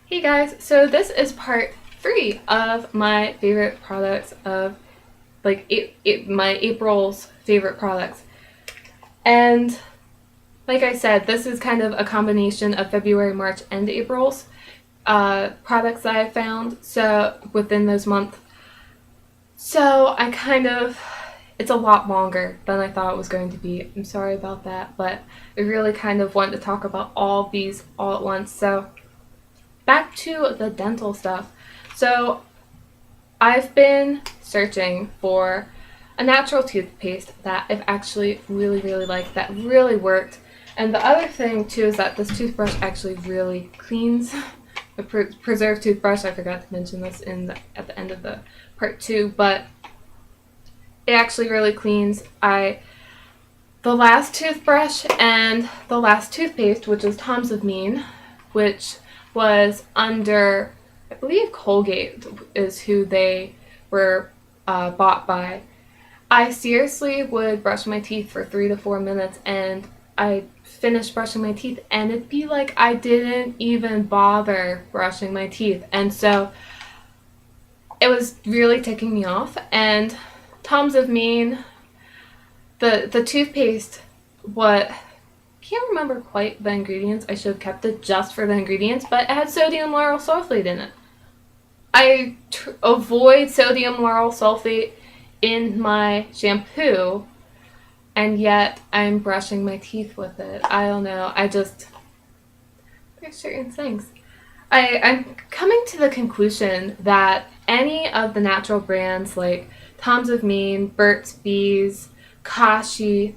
Hey guys, so this is part 3 of my favorite products of my April's favorite products. And like I said, this is kind of a combination of February, March, and April's products that I found so within those months. So it's a lot longer than I thought it was going to be. I'm sorry about that, but I really kind of want to talk about all these all at once. So back to the dental stuff. So I've been searching for a natural toothpaste that I've actually really liked, that really worked. And the other thing too is that this toothbrush actually really cleans. The preserved toothbrush, I forgot to mention this at the end of the part 2, but it actually really cleans. The last toothbrush and the last toothpaste, which is Tom's of Mean, which was under, I believe Colgate is who they were bought by. I seriously would brush my teeth for 3 to 4 minutes and I finished brushing my teeth and it'd be like I didn't even bother brushing my teeth. And so it was really ticking me off. And Tom's of Mean, the toothpaste, can't remember quite the ingredients. I should have kept it just for the ingredients, but it had sodium lauryl sulfate in it. I avoid sodium lauryl sulfate in my shampoo, and yet I'm brushing my teeth with it. I don't know. There's certain things. I'm coming to the conclusion that any of the natural brands like Tom's of Mean, Burt's Bees, Kashi,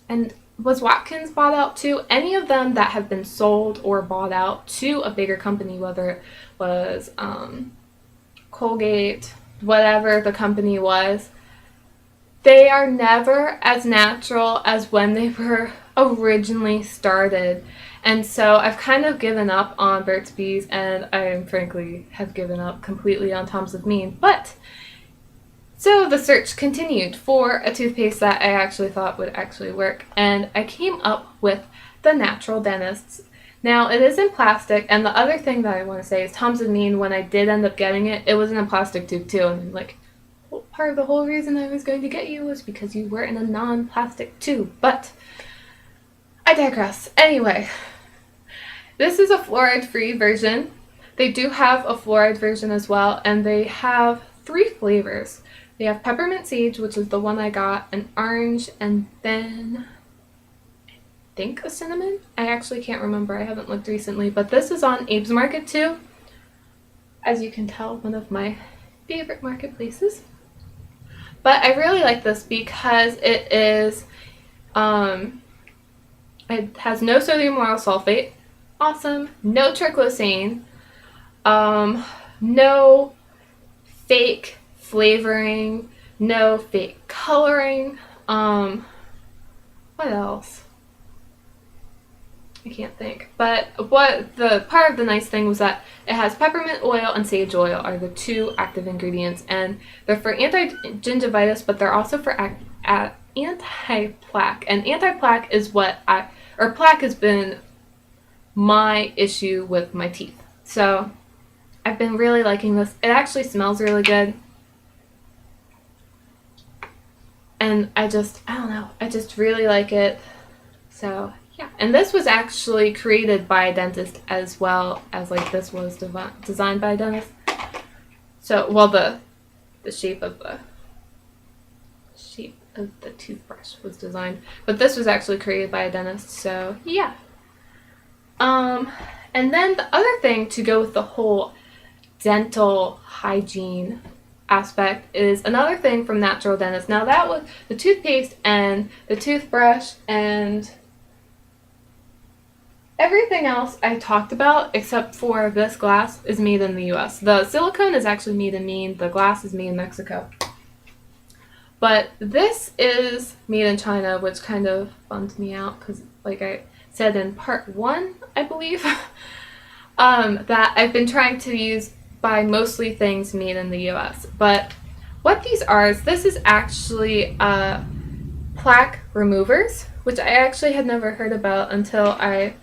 and was Watkins bought out too? Any of them that have been sold or bought out to a bigger company, whether it was Colgate, whatever the company was, they are never as natural as when they were originally started. And so I've kind of given up on Burt's Bees, and I frankly have given up completely on Tom's of Mean. But so the search continued for a toothpaste that I actually thought would actually work, and I came up with the Natural Dentist's. Now, it is in plastic, and the other thing that I want to say is Tom's of Mean, when I did end up getting it, it was in a plastic tube too, and I'm like, part of the whole reason I was going to get you was because you were in a non-plastic tube, but I digress. Anyway, this is a fluoride-free version. They do have a fluoride version as well, and they have 3 flavors. They have peppermint sage, which is the one I got, an orange, and then I think a cinnamon? I actually can't remember. I haven't looked recently, but this is on Abe's Market too. As you can tell, one of my favorite marketplaces. But I really like this because it has no sodium lauryl sulfate. Awesome. No triclosan. No fake flavoring, no fake coloring. What else? I can't think. But what the part of the nice thing was that it has peppermint oil and sage oil are the 2 active ingredients, and they're for antigingivitis, but they're also for anti-plaque. And anti-plaque is plaque has been my issue with my teeth. So I've been really liking this. It actually smells really good. And I don't know, I just really like it. So yeah, and this was actually created by a dentist as well as this was designed by a dentist. So, well, the shape of the toothbrush was designed, but this was actually created by a dentist. So yeah. And then the other thing to go with the whole dental hygiene aspect is another thing from Natural Dentist. Now that was the toothpaste and the toothbrush and everything else I talked about except for this glass is made in the US. The silicone is actually made in Maine, the glass is made in Mexico. But this is made in China, which kind of bummed me out because, like I said in part 1, I believe, that I've been trying to buy mostly things made in the US. But what these are is this is actually plaque removers, which I actually had never heard about until I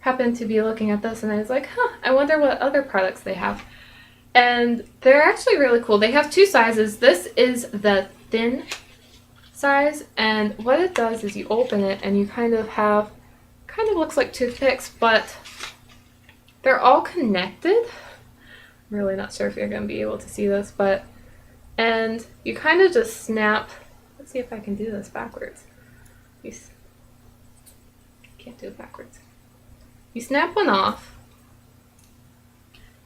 happened to be looking at this and I was like, huh, I wonder what other products they have. And they're actually really cool. They have two sizes. This is the thin size, and what it does is you open it and you kind of looks like toothpicks, but they're all connected. I'm really not sure if you're going to be able to see this, and you kind of just snap. Let's see if I can do this backwards. Can't do it backwards. You snap one off,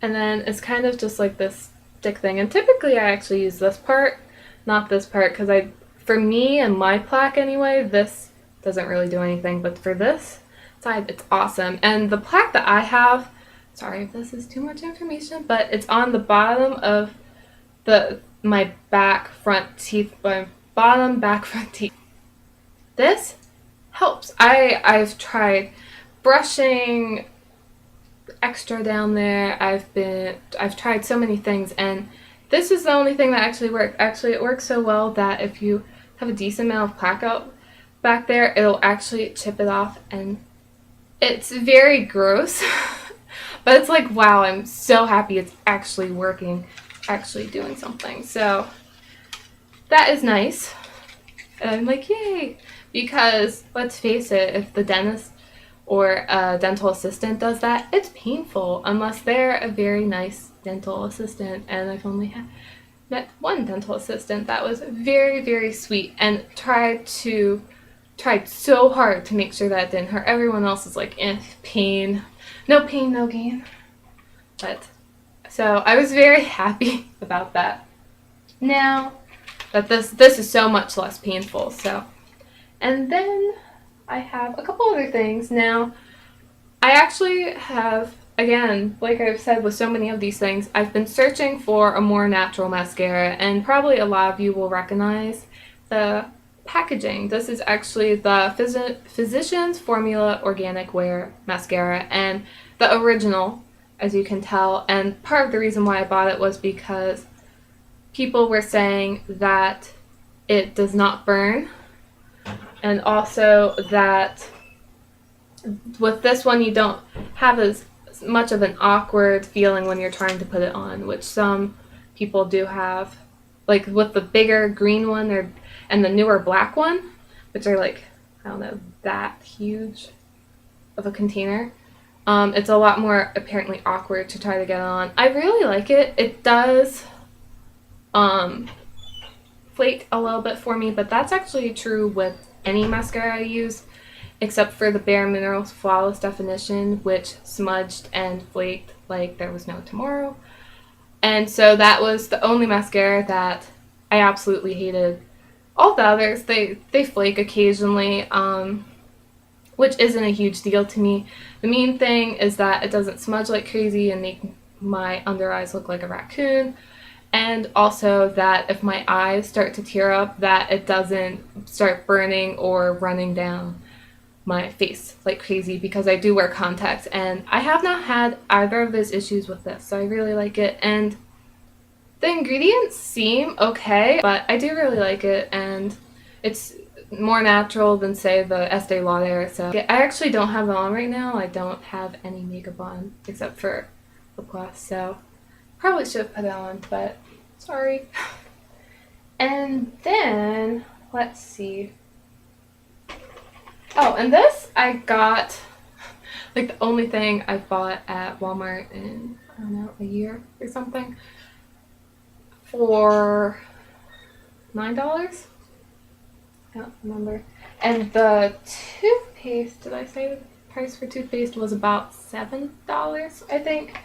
and then it's kind of just like this stick thing. And typically I actually use this part, not this part, because for me and my plaque anyway, this doesn't really do anything, but for this side, it's awesome. And the plaque that I have, sorry if this is too much information, but it's on the bottom of my bottom back front teeth. This helps. I've tried brushing extra down there. I've tried so many things, and this is the only thing that actually worked. Actually, it works so well that if you have a decent amount of plaque out back there, it'll actually chip it off, and it's very gross. But it's like, wow, I'm so happy it's actually working, actually doing something. So that is nice. And I'm like, yay! Because let's face it, if the dentist or a dental assistant does that, it's painful unless they're a very nice dental assistant. And I've only met one dental assistant that was very, very sweet and tried so hard to make sure that it didn't hurt. Everyone else is like, pain, no gain. But so I was very happy about that. Now that this is so much less painful. So, and then I have a couple other things. Now, I actually have, again, like I've said with so many of these things, I've been searching for a more natural mascara, and probably a lot of you will recognize the packaging. This is actually the Physicians Formula Organic Wear Mascara, and the original, as you can tell. And part of the reason why I bought it was because people were saying that it does not burn, and also that with this one you don't have as much of an awkward feeling when you're trying to put it on, which some people do have, like with the bigger green one and the newer black one, which are like, I don't know, that huge of a container. It's a lot more apparently awkward to try to get on. I really like it. It does flake a little bit for me, but that's actually true with any mascara I use, except for the Bare Minerals Flawless Definition, which smudged and flaked like there was no tomorrow. And so that was the only mascara that I absolutely hated. All the others, they flake occasionally, which isn't a huge deal to me. The main thing is that it doesn't smudge like crazy and make my under eyes look like a raccoon. And also that if my eyes start to tear up, that it doesn't start burning or running down my face like crazy, because I do wear contacts, and I have not had either of those issues with this, so I really like it. And the ingredients seem okay, but I do really like it, and it's more natural than, say, the Estee Lauder. So I actually don't have it on right now. I don't have any makeup on except for lip gloss, so probably should have put it on, but sorry. And then, let's see. Oh, and this I got, like, the only thing I bought at Walmart in, I don't know, a year or something, for $9? I don't remember. And the toothpaste, did I say the price for toothpaste was about $7, I think?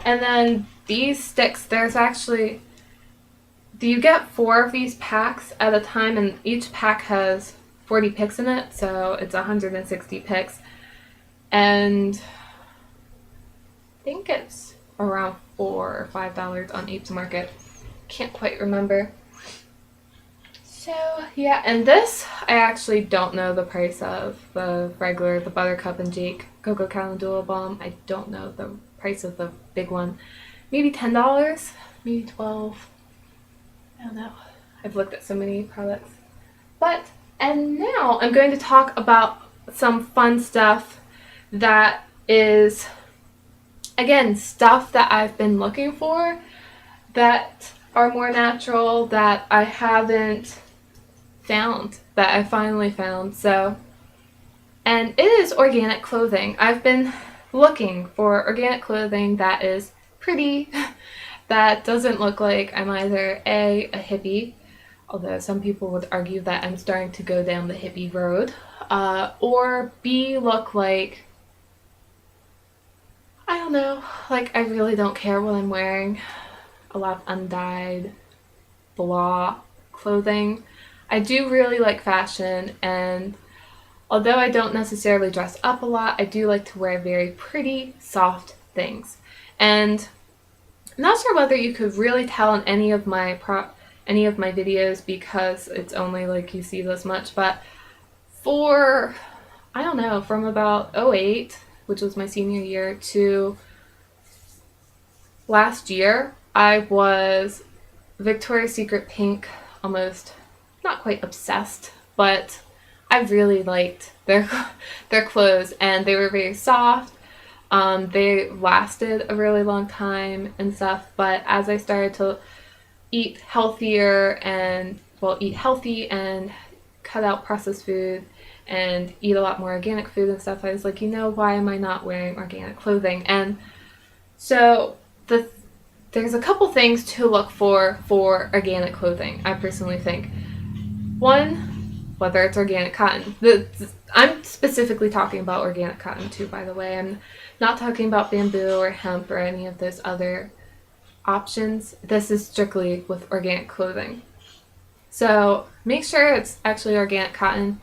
And then these sticks, there's actually, you get 4 of these packs at a time, and each pack has 40 picks in it, so it's 160 picks. And I think it's around $4 or $5 on Ape's Market. Can't quite remember. So yeah, and this I actually don't know the price of. The Buttercup and Jake Cocoa Calendula Balm, I don't know the price of the big one. Maybe $10, maybe $12. I don't know. I've looked at so many products. And now I'm going to talk about some fun stuff that is, again, stuff that I've been looking for that are more natural that I haven't found, that I finally found. So, and it is organic clothing. I've been looking for organic clothing that is pretty, that doesn't look like I'm either a hippie, although some people would argue that I'm starting to go down the hippie road, or B, look like, I don't know, like I really don't care what I'm wearing. A lot of undyed, blah clothing. I do really like fashion, and although I don't necessarily dress up a lot, I do like to wear very pretty, soft things. And I'm not sure whether you could really tell in any of my videos because it's only like you see this much, but for, I don't know, from about '08, which was my senior year, to last year, I was Victoria's Secret pink, almost, not quite obsessed, but I really liked their clothes, and they were very soft. They lasted a really long time and stuff, but as I started to eat healthier and, well, eat healthy and cut out processed food and eat a lot more organic food and stuff, I was like, you know, why am I not wearing organic clothing? And so there's a couple things to look for organic clothing, I personally think. One, whether it's organic cotton. I'm specifically talking about organic cotton too, by the way. I'm not talking about bamboo or hemp or any of those other options. This is strictly with organic clothing. So make sure it's actually organic cotton.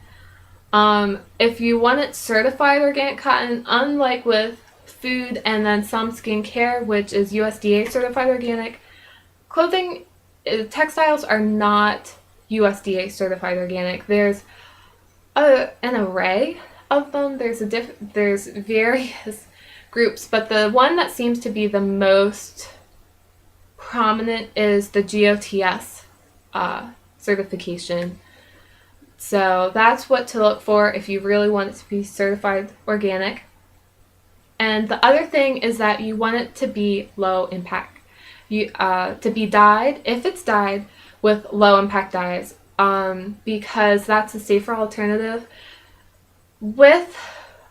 If you want it certified organic cotton, unlike with food and then some skincare, which is USDA certified organic, clothing, textiles are not USDA certified organic. There's an array of them. There's various groups, but the one that seems to be the most prominent is the GOTS certification. So that's what to look for if you really want it to be certified organic. And the other thing is that you want it to be low impact. To be dyed, if it's dyed, with low impact dyes, because that's a safer alternative. With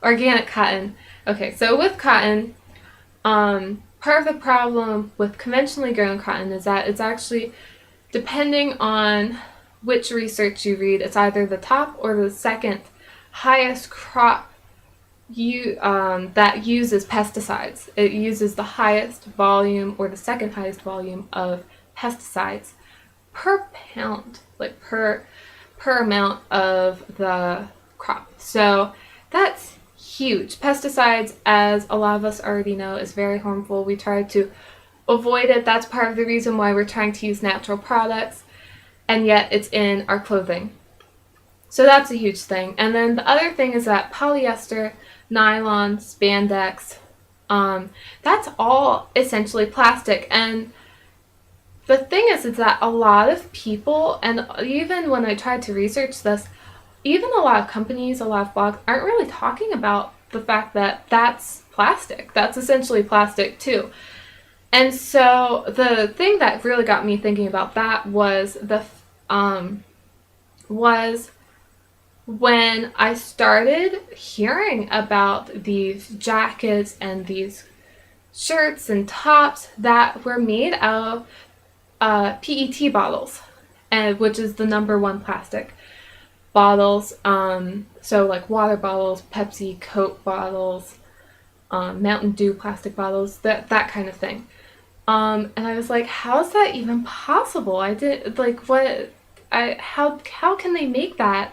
organic cotton, okay, so with cotton, part of the problem with conventionally grown cotton is that it's actually, depending on which research you read, it's either the top or the second highest crop that uses pesticides. It uses the highest volume or the second highest volume of pesticides per pound, like per amount of the crop. So that's huge. Pesticides, as a lot of us already know, is very harmful. We try to avoid it. That's part of the reason why we're trying to use natural products, and yet it's in our clothing. So that's a huge thing. And then the other thing is that polyester, nylon, spandex, that's all essentially plastic. And the thing is that a lot of people, and even when I tried to research this, even a lot of companies, a lot of blogs aren't really talking about the fact that that's plastic. That's essentially plastic too. And so the thing that really got me thinking about that was when I started hearing about these jackets and these shirts and tops that were made out of PET bottles, which is the #1 plastic bottles. So like water bottles, Pepsi, Coke bottles, Mountain Dew plastic bottles, that kind of thing. And I was like, how is that even possible? How can they make that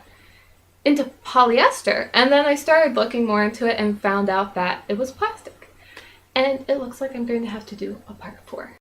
into polyester? And then I started looking more into it and found out that it was plastic. And it looks like I'm going to have to do a part 4.